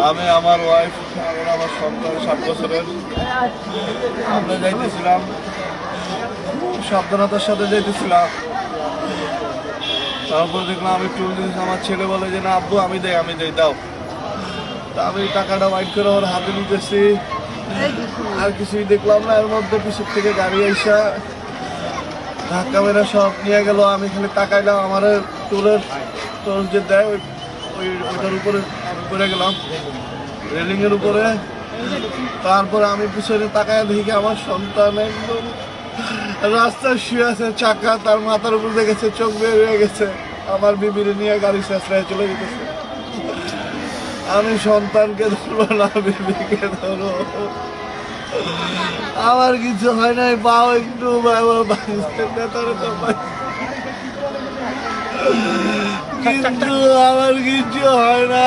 আমি, আমার ওয়াইফ, আমার সন্তান 7 বছরের, আমরা যাইতেছিলাম, সাবধানতার সাথে যাইতেছিলাম। তারপর দেখলাম আমি টুল দিয়েছি, আমার ছেলে বলে যে না আব্বু আমি দেই দাও। তা আমি টাকাটা বাইট করে ওর হাতে নিতেছি, আর কিছুই দেখলাম না। এর মধ্যে পিছন থেকে গাড়ি আইসা ধাক্কা মেরে সব নিয়ে গেল। আমি খালি তাকাইলাম, আমার টুলের টোল যে দেয় ওইটার উপরে আমি পড়ে গেলাম, রেলিংয়ের উপরে। তারপরে আমি পিছনে তাকায় দেখি আমার সন্তান একদম রাস্তায় শুয়ে আছে, চাকা তার মাথার উপর দেখেছে, চোখ বের হয়ে গেছে। আমার বিবিরে নিয়ে গাড়ি শেষরায় চলে যেতেছে। আমি সন্তানকে ধরবো না, বিবিকে ধরো। আমার কিছু হয় নাই, পাও একটু কিন্তু আমার কিছু হয় না।